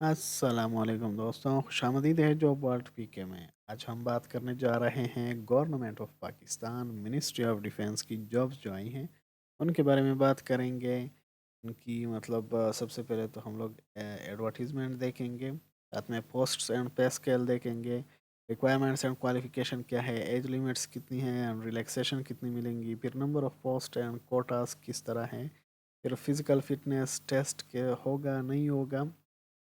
अस्सलामुअलैकुम दोस्तों, खुशामदीद है जॉब वर्ल्ड पीके में। आज हम बात करने जा रहे हैं government of Pakistan ministry of defence की जॉब्स जो आई हैं उनके बारे में बात करेंगे। उनकी सबसे पहले तो हम लोग एडवर्टीज़मेंट देखेंगे, साथ में पोस्ट्स एंड पे स्केल देखेंगे, रिक्वायरमेंट्स एंड क्वालिफिकेशन क्या है, एज लिमिट्स कितनी है एंड रिलैक्सेशन कितनी मिलेंगी, फिर number of post and quotas किस तरह हैं, फिर फिज़िकल फिटनेस टेस्ट के होगा नहीं होगा,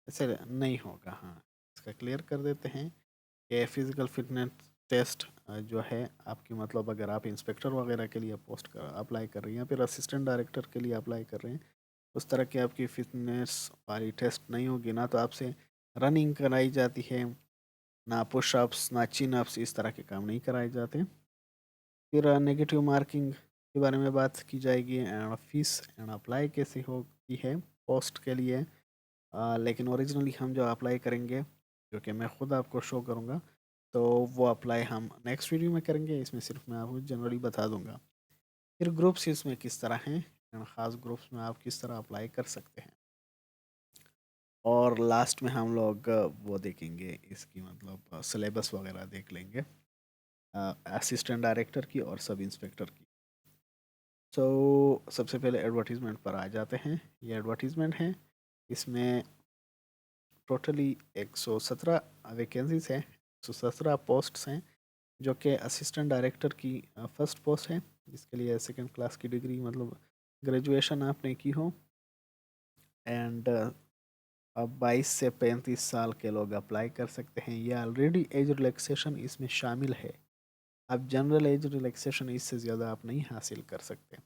ऐसे नहीं होगा। हाँ, इसका क्लियर कर देते हैं कि फिज़िकल फिटनेस टेस्ट जो है आपकी, अगर आप इंस्पेक्टर वगैरह के लिए पोस्ट कर अप्लाई कर रही हैं या फिर असिस्टेंट डायरेक्टर के लिए अप्लाई कर रहे हैं, उस तरह की आपकी फिटनेस वाली टेस्ट नहीं होगी। ना तो आपसे रनिंग कराई जाती है, ना पुशअप्स, ना चिन अप्स, इस तरह के काम नहीं कराए जाते। फिर नेगेटिव मार्किंग के बारे में बात की जाएगी एंड फीस एंड अप्लाई कैसे होती है पोस्ट के लिए। लेकिन ओरिजिनली हम जो अप्लाई करेंगे, जो कि मैं खुद आपको शो करूँगा, तो वो अप्लाई हम नेक्स्ट वीडियो में करेंगे। इसमें सिर्फ मैं आपको जनरली बता दूंगा। फिर ग्रुप्स इसमें किस तरह हैं एंड ख़ास ग्रुप्स में आप किस तरह अप्लाई कर सकते हैं। और लास्ट में हम लोग वो देखेंगे, इसकी सिलेबस वगैरह देख लेंगे असिस्टेंट डायरेक्टर की और सब इंस्पेक्टर की। सबसे पहले एडवर्टीज़मेंट पर आ जाते हैं। ये एडवर्टीज़मेंट है, इसमें टोटली 117 वैकेंसीज हैं, 117 पोस्ट्स हैं, जो कि असिस्टेंट डायरेक्टर की फर्स्ट पोस्ट है, जिसके लिए सेकंड क्लास की डिग्री ग्रेजुएशन आपने की हो। एंड अब 22 से 35 साल के लोग अप्लाई कर सकते हैं। ये ऑलरेडी एज रिलैक्सेशन इसमें शामिल है। अब जनरल एज रिलैक्सेशन इससे ज़्यादा आप नहीं हासिल कर सकते।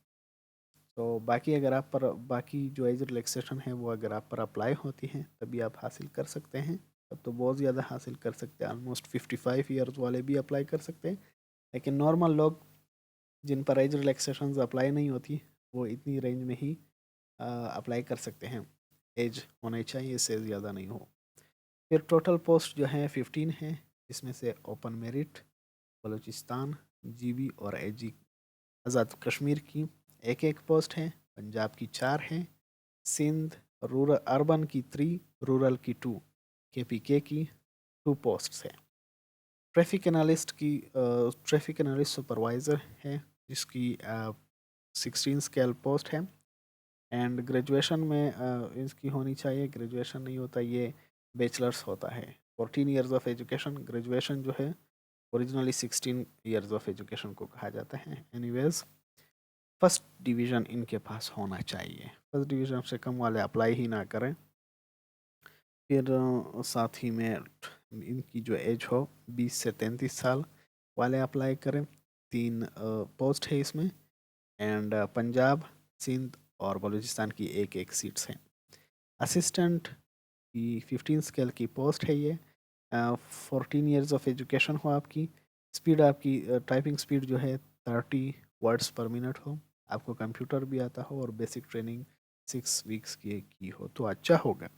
तो बाकी जो एज रिलैक्सेशन है वो अगर आप पर अप्लाई होती हैं तभी आप हासिल कर सकते हैं। तब तो बहुत ज़्यादा हासिल कर सकते हैं, ऑलमोस्ट 55 ईयर्स वाले भी अप्लाई कर सकते हैं। लेकिन नॉर्मल लोग जिन पर एज रिलैक्सेशन अप्लाई नहीं होती, वो इतनी रेंज में ही अप्लाई कर सकते हैं। एज होना चाहिए, इससे ज़्यादा नहीं हो। फिर टोटल पोस्ट जो है 15 है, इसमें से ओपन मेरिट बलूचिस्तान, जीबी और एजी आज़ाद कश्मीर की एक एक पोस्ट है, पंजाब की 4 हैं, सिंध रूरल अर्बन की 3, रूरल की 2, केपीके की 2 पोस्ट्स हैं। ट्रैफिक एनालिस्ट सुपरवाइज़र है, जिसकी 16 स्केल पोस्ट है। एंड ग्रेजुएशन में इसकी होनी चाहिए, ग्रेजुएशन नहीं होता ये, बैचलर्स होता है। 14 ईयर्स ऑफ एजुकेशन, ग्रेजुएशन जो है ओरिजिनली 16 ईयर्स ऑफ एजुकेशन को कहा जाता है। एनीवेज, फर्स्ट डिवीज़न इनके पास होना चाहिए, फर्स्ट डिवीज़न से कम वाले अप्लाई ही ना करें। फिर साथ ही में इनकी जो एज हो 20 से 33 साल वाले अप्लाई करें। 3 पोस्ट है इसमें। एंड पंजाब, सिंध और बलूचिस्तान की एक एक सीट्स हैं। असिस्टेंट की 15 स्केल की पोस्ट है ये। 14 ईयर्स ऑफ एजुकेशन हो आपकी, स्पीड आपकी टाइपिंग स्पीड जो है 30 वर्ड्स पर मिनट हो, आपको कंप्यूटर भी आता हो और बेसिक ट्रेनिंग 6 वीक्स की हो तो अच्छा होगा।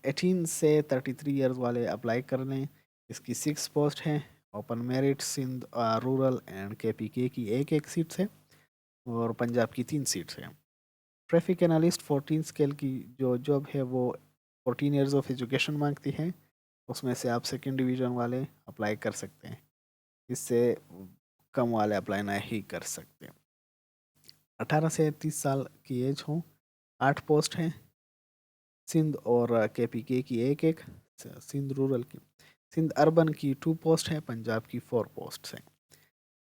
18 से 33 ईयर्स वाले अप्लाई कर लें। इसकी 6 पोस्ट हैं। Open merit Sindh rural and KPK की एक एक सीट्स है और पंजाब की 3 सीट्स हैं। ट्रैफिक एनालिस्ट 14 स्केल की जो जॉब है वो 14 ईयर्स ऑफ एजुकेशन मांगती है। उसमें से आप सेकेंड डिवीज़न वाले अप्लाई कर सकते हैं, इससे कम वाले अप्लाई नहीं कर सकते। 18 से 30 साल की एज हो, 8 पोस्ट हैं। सिंध और केपीके की एक एक, सिंध रूरल की, सिंध अर्बन की 2 पोस्ट है, पंजाब की 4 पोस्ट हैं।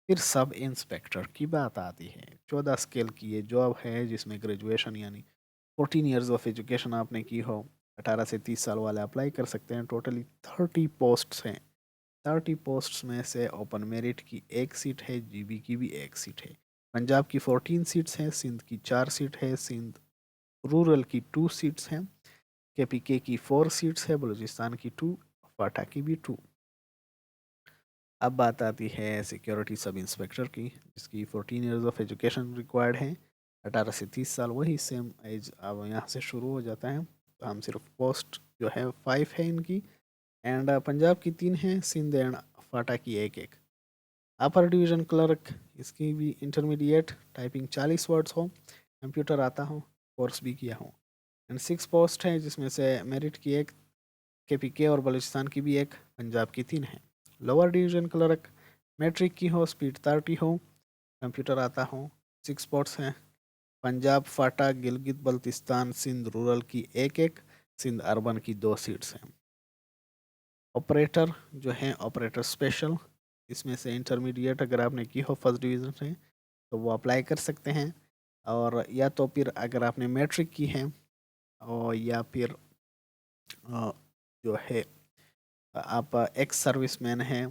फिर सब इंस्पेक्टर की बात आती है। 14 स्केल की ये जॉब है, जिसमें ग्रेजुएशन यानी 14 ईयर्स ऑफ एजुकेशन आपने की हो। 18 से 30 साल वाले अप्लाई कर सकते हैं। टोटली 30 पोस्ट्स हैं। 30 पोस्ट्स में से ओपन मेरिट की एक सीट है, जीबी की भी एक सीट है। पंजाब की 14 सीट्स हैं, सिंध की 4 सीट है, सिंध रूरल की 2 सीट्स हैं, केपीके की 4 सीट्स है, बलूचिस्तान की 2, फाटा की भी 2। अब बात आती है सिक्योरिटी सब इंस्पेक्टर की, जिसकी 14 ईयर्स ऑफ एजुकेशन रिक्वायर्ड है। 18 से 30 साल वही सेम एज अब यहाँ से शुरू हो जाता है। तो हम सिर्फ पोस्ट जो है 5 है इनकी। एंड पंजाब की 3 है, सिंध एंड फाटा की एक एक। अपर डिवीज़न क्लर्क, इसकी भी इंटरमीडिएट टाइपिंग 40 वर्ड्स हो, कंप्यूटर आता हो, कोर्स भी किया हो। एंड 6 पोस्ट हैं जिसमें से मेरिट की एक, KPK और बलूचिस्तान की भी एक, पंजाब की 3 है। लोअर डिवीजन क्लर्क, मैट्रिक की हो, स्पीड 30 हो, कंप्यूटर आता हो, 6 पोस्ट्स हैं। पंजाब, फाटा, गिलगित बल्तिस्तान, सिंध रूरल की एक एक, सिंध अर्बन की 2 सीट्स हैं। ऑपरेटर जो है, ऑपरेटर स्पेशल, इसमें से इंटरमीडिएट अगर आपने की हो फर्स्ट डिवीज़न से तो वो अप्लाई कर सकते हैं, और या तो फिर अगर आपने मैट्रिक की है और या फिर जो है आप एक्स सर्विसमैन हैं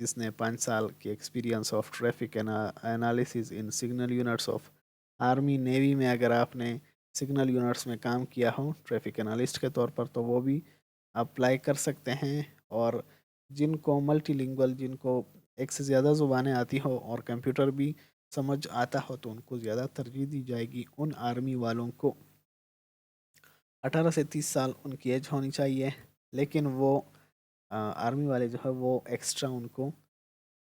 जिसने 5 साल की experience of traffic analysis in signal units of army navy में, अगर आपने सिग्नल यूनिट्स में काम किया हो ट्रैफिक एनालिस्ट के तौर पर, तो वो भी अप्लाई कर सकते हैं। और जिनको मल्टीलिंगुअल, जिनको एक से ज़्यादा ज़ुबानें आती हो और कंप्यूटर भी समझ आता हो, तो उनको ज़्यादा तरजीह दी जाएगी। उन आर्मी वालों को 18 से 30 साल उनकी एज होनी चाहिए, लेकिन वो आर्मी वाले जो है वो एक्स्ट्रा उनको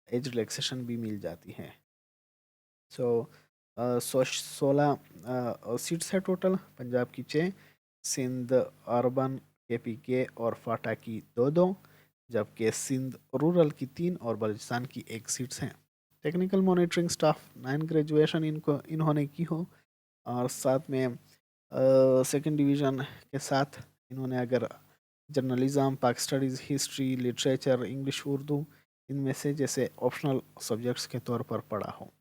एज रिलैक्सेशन भी मिल जाती है। सो 16 सीट्स है टोटल, पंजाब की 6, सिंध अर्बन, KPK और फाटा की 2-2, जबकि सिंध रूरल की 3 और बलूचिस्तान की 1 सीट्स हैं। टेक्निकल मॉनिटरिंग स्टाफ 9 ग्रेजुएशन इन्होंने की हो, और साथ में सेकंड डिवीज़न के साथ इन्होंने अगर जर्नलिज़म, पाक studies, history, literature, English, Urdu, इनमें से जैसे ऑप्शनल सब्जेक्ट्स के तौर पर पढ़ा हो,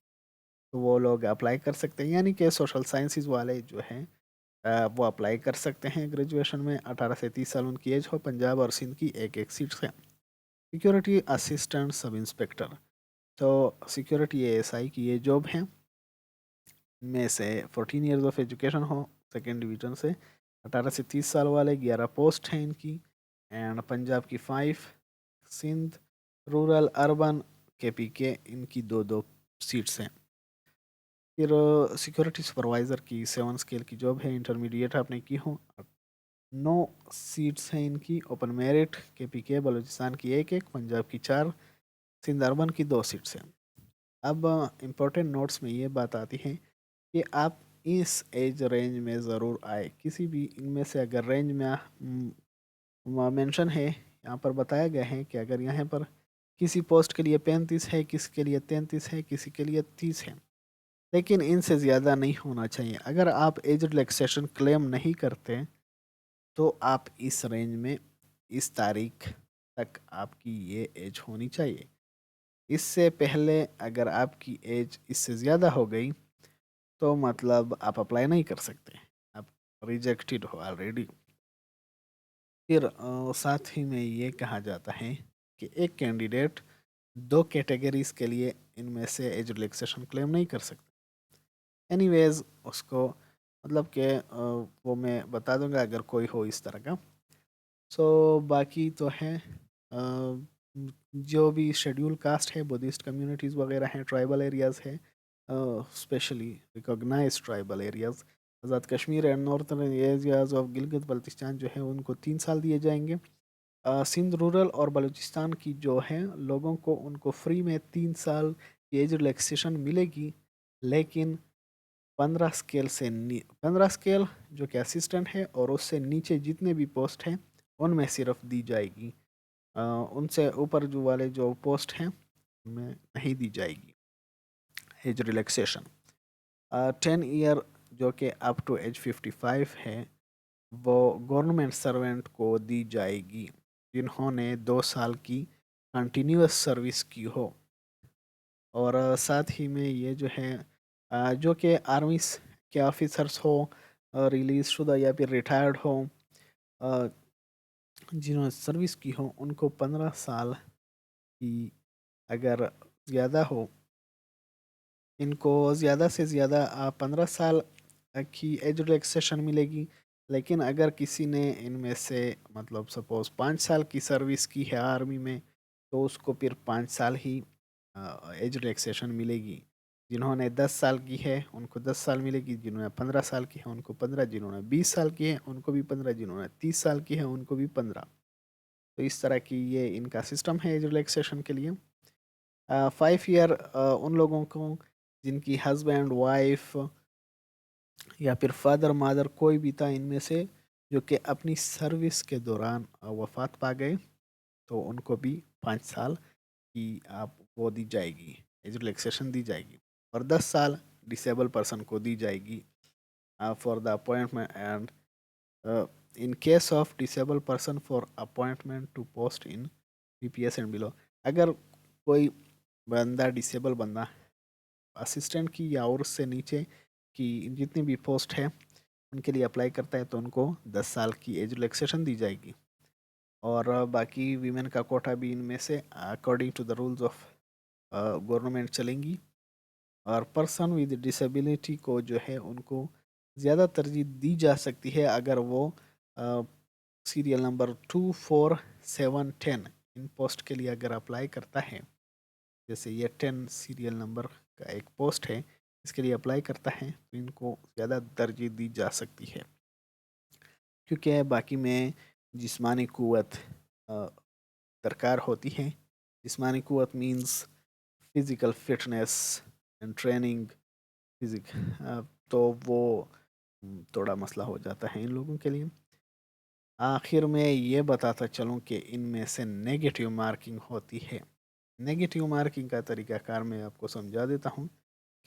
तो वो लोग अप्लाई कर सकते हैं। यानी कि सोशल साइंसेज वाले जो हैं वो अप्लाई कर सकते हैं ग्रेजुएशन में। 18 से 30 साल उनकी एज हो। पंजाब और सिंध की एक एक सीट है। सिक्योरिटी असिस्टेंट सब इंस्पेक्टर, तो सिक्योरिटी ASI की ये जॉब है। में से 14 ईयर्स ऑफ एजुकेशन हो सेकेंड डिवीजन से, 18 से 30 साल वाले 11 पोस्ट हैं इनकी। एंड पंजाब की 5, सिंध रूरल अर्बन KPK इनकी 2-2 सीट्स हैं। फिर सिक्योरिटी सुपरवाइज़र की 7 स्केल की जॉब है, इंटरमीडिएट आपने की हो, 9 सीट्स हैं इनकी, ओपन मेरिट, KPK बलूचिस्तान की एक एक, पंजाब की 4, सिंध अर्बन की 2 सीट्स हैं। अब इम्पोर्टेंट नोट्स में ये बात आती है कि आप इस एज रेंज में ज़रूर आए। किसी भी इनमें से अगर रेंज में मेंशन है, यहाँ पर बताया गया है कि अगर यहाँ पर किसी पोस्ट के लिए 35 है, किसी के लिए 33 है, किसी के लिए 30 है, लेकिन इनसे ज़्यादा नहीं होना चाहिए। अगर आप एज रिलैक्सेशन क्लेम नहीं करते तो आप इस रेंज में, इस तारीख तक आपकी ये एज होनी चाहिए। इससे पहले अगर आपकी एज इससे ज़्यादा हो गई तो मतलब आप अप्लाई नहीं कर सकते, आप रिजेक्टेड हो ऑलरेडी। फिर साथ ही में ये कहा जाता है कि एक कैंडिडेट 2 कैटेगरीज के लिए इनमें से एज रिलैक्सेशन क्लेम नहीं कर सकता। एनीवेज उसको मतलब कि वो मैं बता दूंगा अगर कोई हो इस तरह का। सो बाकी तो है जो भी शेड्यूल कास्ट है, बुद्धिस्ट कम्युनिटीज़ वगैरह हैं, ट्राइबल एरियाज़ है, specially recognise tribal areas, Azad Kashmir and northern areas of Gilgit Baltistan जो है उनको 3 साल दिए जाएंगे। सिंध रूरल और बलूचिस्तान की जो है लोगों को, उनको फ्री में 3 साल की एज रिलैक्सेशन मिलेगी, लेकिन 15 स्केल जो कि असिस्टेंट है और उससे नीचे जितने भी पोस्ट हैं उनमें सिर्फ दी जाएगी। उनसे ऊपर जो वाले जो पोस्ट हैं उनमें नहीं दी जाएगी एज रिलैक्सेशन। 10 ईयर जो कि अप टू एज 55 है वो गवर्नमेंट सर्वेंट को दी जाएगी जिन्होंने 2 साल की कंटिन्यूस सर्विस की हो। और साथ ही में ये जो है जो कि आर्मी के ऑफिसर्स हो, रिलीज शुदा या फिर रिटायर्ड हो, अ, जिन्होंने सर्विस की हो, उनको 15 साल की अगर ज़्यादा हो, इनको ज़्यादा से ज़्यादा 15 साल की एज रिलैक्सेशन मिलेगी। लेकिन अगर किसी ने इनमें से मतलब सपोज़ 5 साल की सर्विस की है आर्मी में, तो उसको फिर 5 साल ही एज रिलैक्सेशन मिलेगी। जिन्होंने 10 साल की है उनको 10 साल मिलेगी, जिन्होंने 15 साल की है उनको 15, जिन्होंने 20 साल की है उनको भी 15, जिन्होंने 30 साल की है उनको भी 15। तो इस तरह की ये इनका सिस्टम है एज रिलैक्सेशन के लिए। 5 ईयर उन लोगों को जिनकी हस्बैंड वाइफ या फिर फादर मदर कोई भी था इनमें से जो कि अपनी सर्विस के दौरान वफात पा गए, तो उनको भी 5 साल की आप वो दी जाएगी, एज रिलैक्सेशन दी जाएगी। और 10 साल डिसेबल पर्सन को दी जाएगी for the appointment and in case of disable person for appointment to post in PPS and below. अगर कोई बंदा डिसेबल बंदा असिस्टेंट की या और उससे नीचे की जितनी भी पोस्ट है उनके लिए अप्लाई करता है, तो उनको 10 साल की एज रिलैक्सेशन दी जाएगी। और बाकी वीमेन का कोटा भी इनमें से according to the rules of government चलेंगी। और पर्सन विद डिसेबिलिटी को जो है उनको ज़्यादा तरजीह दी जा सकती है अगर वो सीरियल नंबर 2, 4, 7, 10 इन पोस्ट के लिए अगर अप्लाई करता है। जैसे ये 10 सीरियल नंबर का एक पोस्ट है, इसके लिए अप्लाई करता है तो इनको ज़्यादा तरजीह दी जा सकती है, क्योंकि बाकी में जिस्मानी क़ुव्वत दरकार होती है। जिस्मानी क़ुव्वत means physical fitness and training physique, तो वो थोड़ा मसला हो जाता है इन लोगों के लिए। आखिर में ये बताता चलूँ कि इनमें से नेगेटिव मार्किंग होती है। नेगेटिव मार्किंग का तरीकाकार मैं आपको समझा देता हूँ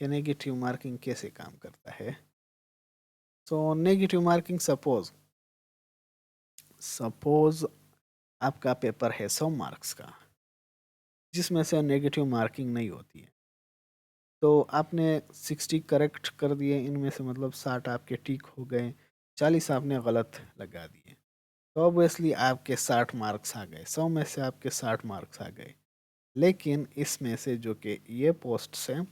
कि नेगेटिव मार्किंग कैसे काम करता है। सो नेगेटिव मार्किंग, सपोज आपका पेपर है 100 मार्क्स का, जिसमें से नेगेटिव मार्किंग नहीं होती है, तो आपने 60 करेक्ट कर दिए, इनमें से मतलब 60 आपके ठीक हो गए, 40 आपने गलत लगा दिए, तो ऑब्वियसली आपके 60 मार्क्स आ गए, 100 में से आपके 60 मार्क्स आ गए। लेकिन इसमें से जो कि ये पोस्ट्स हैं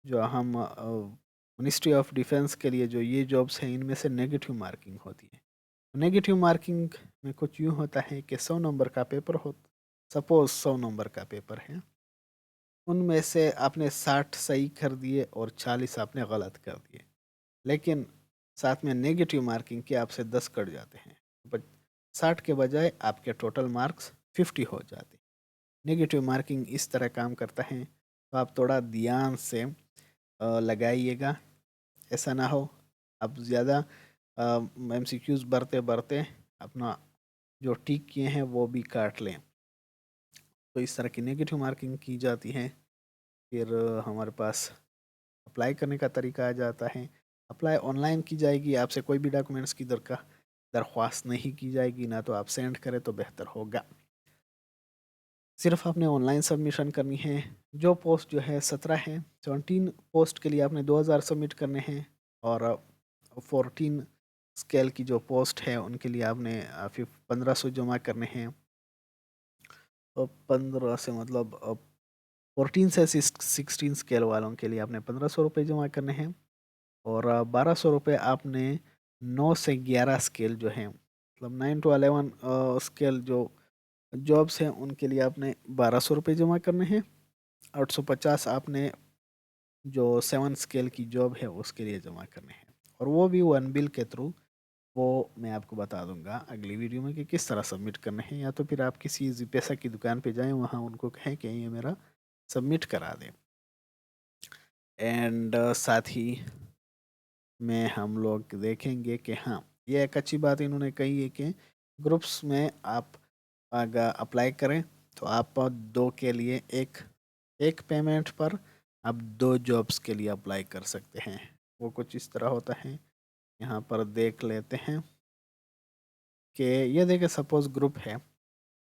जो हम मिनिस्ट्री ऑफ डिफेंस के लिए जो ये जॉब्स हैं, इनमें से नेगेटिव मार्किंग होती है। नेगेटिव मार्किंग में कुछ यूँ होता है कि 100 नंबर का पेपर हो, सपोज 100 नंबर का पेपर है, उनमें से आपने 60 सही कर दिए और 40 आपने गलत कर दिए, लेकिन साथ में नेगेटिव मार्किंग के आपसे 10 कट जाते हैं, बट 60 के बजाय आपके टोटल मार्क्स 50 हो जाते हैं। नेगेटिव मार्किंग इस तरह काम करता है, तो आप थोड़ा ध्यान से लगाइएगा। ऐसा ना हो आप ज़्यादा MCQs बढ़ते बढ़ते अपना जो टिक किए हैं वो भी काट लें, तो इस तरह की नेगेटिव मार्किंग की जाती है। फिर हमारे पास अप्लाई करने का तरीका आ जाता है। अप्लाई ऑनलाइन की जाएगी, आपसे कोई भी डॉक्यूमेंट्स की दरख्वास्त नहीं की जाएगी, ना तो आप सेंड करें तो बेहतर होगा। सिर्फ आपने ऑनलाइन सबमिशन करनी है। जो पोस्ट जो है 17 है, 17 पोस्ट के लिए आपने 2000 सबमिट करने हैं, और 14 स्केल की जो पोस्ट है उनके लिए आपने फिर 1500 जमा करने हैं। और 15 से मतलब 14 से 16 स्केल वालों के लिए आपने 1500 रुपये जमा करने हैं, और 1200 रुपये आपने 9 से 11 स्केल जो है, मतलब 9 to 11 स्केल जो जॉब्स हैं उनके लिए आपने 1200 रुपये जमा करने हैं। 850 आपने जो 7 स्केल की जॉब है उसके लिए जमा करने हैं, और वो भी वन बिल के थ्रू। वो मैं आपको बता दूंगा अगली वीडियो में कि किस तरह सबमिट करने हैं, या तो फिर आप किसी पैसा की दुकान पे जाएं, वहाँ उनको कहें कि ये मेरा सबमिट करा दें। एंड साथ ही में हम लोग देखेंगे कि हाँ, ये एक अच्छी बात इन्होंने कही है कि ग्रुप्स में आप अगर अप्लाई करें तो आप 2 के लिए एक पेमेंट पर आप 2 जॉब्स के लिए अप्लाई कर सकते हैं। वो कुछ इस तरह होता है, यहाँ पर देख लेते हैं कि ये देखें सपोज़ ग्रुप है।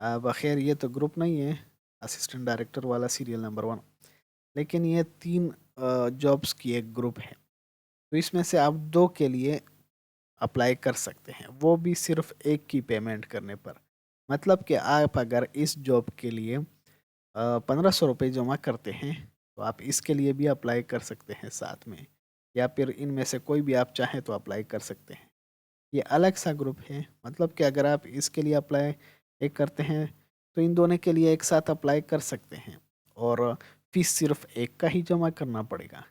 अब खैर ये तो ग्रुप नहीं है, असिस्टेंट डायरेक्टर वाला सीरियल नंबर 1, लेकिन ये 3 जॉब्स की एक ग्रुप है, तो इसमें से आप 2 के लिए अप्लाई कर सकते हैं, वो भी सिर्फ एक की पेमेंट करने पर। मतलब कि आप अगर इस जॉब के लिए 1500 रुपये जमा करते हैं, तो आप इसके लिए भी अप्लाई कर सकते हैं साथ में, या फिर इनमें से कोई भी आप चाहें तो अप्लाई कर सकते हैं। ये अलग सा ग्रुप है, मतलब कि अगर आप इसके लिए अप्लाई एक करते हैं तो इन दोनों के लिए एक साथ अप्लाई कर सकते हैं, और फीस सिर्फ एक का ही जमा करना पड़ेगा।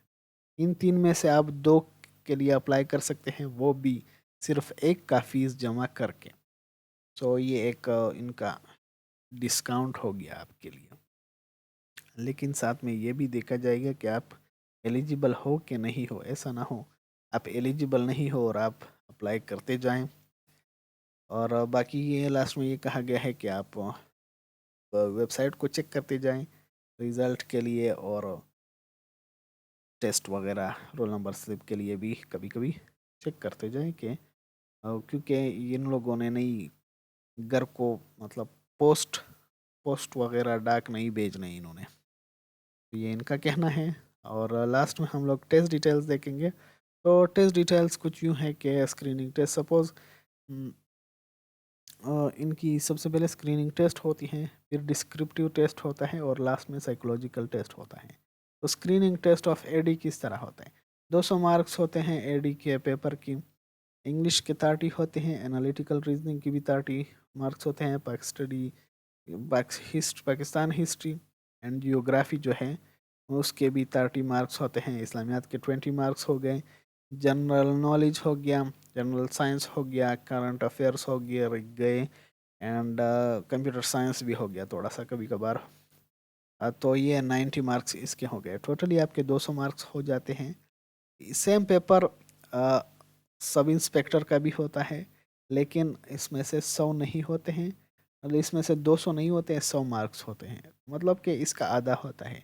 इन 3 में से आप 2 के लिए अप्लाई कर सकते हैं, वो भी सिर्फ एक का फीस जमा करके। सो ये एक इनका डिस्काउंट हो गया आपके लिए। लेकिन साथ में ये भी देखा जाएगा कि आप एलिजिबल हो कि नहीं हो। ऐसा ना हो आप एलिजिबल नहीं हो और आप अप्लाई करते जाएं। और बाकी ये लास्ट में ये कहा गया है कि आप वेबसाइट को चेक करते जाएं रिज़ल्ट के लिए, और टेस्ट वगैरह रोल नंबर स्लिप के लिए भी कभी कभी चेक करते जाएं कि क्योंकि इन लोगों ने नहीं घर को मतलब पोस्ट पोस्ट वगैरह डाक नहीं भेजने इन्होंने, तो ये इनका कहना है। और लास्ट में हम लोग टेस्ट डिटेल्स देखेंगे। तो टेस्ट डिटेल्स कुछ यूँ है कि स्क्रीनिंग टेस्ट सपोज इनकी सबसे पहले स्क्रीनिंग टेस्ट होती है, फिर डिस्क्रिप्टिव टेस्ट होता है और लास्ट में साइकोलॉजिकल टेस्ट होता है। तो स्क्रीनिंग टेस्ट ऑफ एडी किस तरह होता है? 200 मार्क्स होते हैं एडी के पेपर की। इंग्लिश के 30 होते हैं, एनालिटिकल रीजनिंग की भी 30 मार्क्स होते हैं, पाकिस्तान हिस्ट्री एंड जियोग्राफी जो है उसके भी 30 मार्क्स होते हैं। इस्लामियात के 20 मार्क्स हो गए। जनरल नॉलेज हो गया, जनरल साइंस हो गया, करंट अफेयर्स हो गए एंड कंप्यूटर साइंस भी हो गया थोड़ा सा कभी कभार। तो ये 90 मार्क्स इसके हो गए। टोटली आपके 200 मार्क्स हो जाते हैं। सेम पेपर सब इंस्पेक्टर का भी होता है, लेकिन इसमें से 100 नहीं होते हैं, मतलब इसमें से 200 नहीं होते हैं, 100 मार्क्स होते हैं, मतलब कि इसका आधा होता है।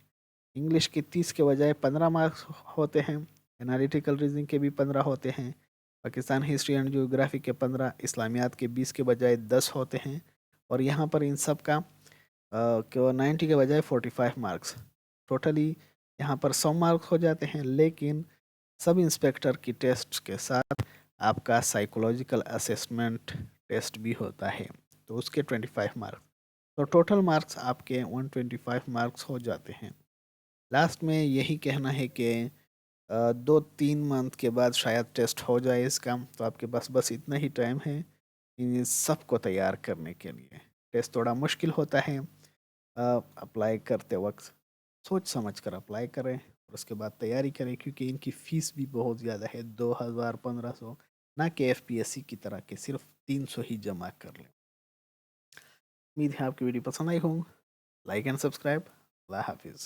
इंग्लिश के 30 के बजाय 15 मार्क्स होते हैं, एनालिटिकल रीजनिंग के भी 15 होते हैं, पाकिस्तान हिस्ट्री एंड ज्योग्राफी के 15, इस्लामियात के 20 के बजाय 10 होते हैं। और यहाँ पर इन सब का 90 के बजाय 45 मार्क्स। टोटली यहाँ पर 100 मार्क्स हो जाते हैं, लेकिन सब इंस्पेक्टर की टेस्ट के साथ आपका साइकोलॉजिकल असेसमेंट टेस्ट भी होता है, तो उसके 25 मार्क्स। तो टोटल मार्क्स आपके 125 मार्क्स हो जाते हैं। लास्ट में यही कहना है कि 2-3 मंथ के बाद शायद टेस्ट हो जाए इसका, तो आपके पास बस इतना ही टाइम है इन सबको तैयार करने के लिए। टेस्ट थोड़ा मुश्किल होता है, अप्लाई करते वक्त सोच समझ कर अप्लाई करें और उसके बाद तैयारी करें, क्योंकि इनकी फ़ीस भी बहुत ज़्यादा है, 2000-1500, ना कि एफपीएससी की तरह के सिर्फ 300 ही जमा कर लें। उम्मीद है आपकी वीडियो पसंद आई हो। Like and subscribe. अल्लाह हाफिज़।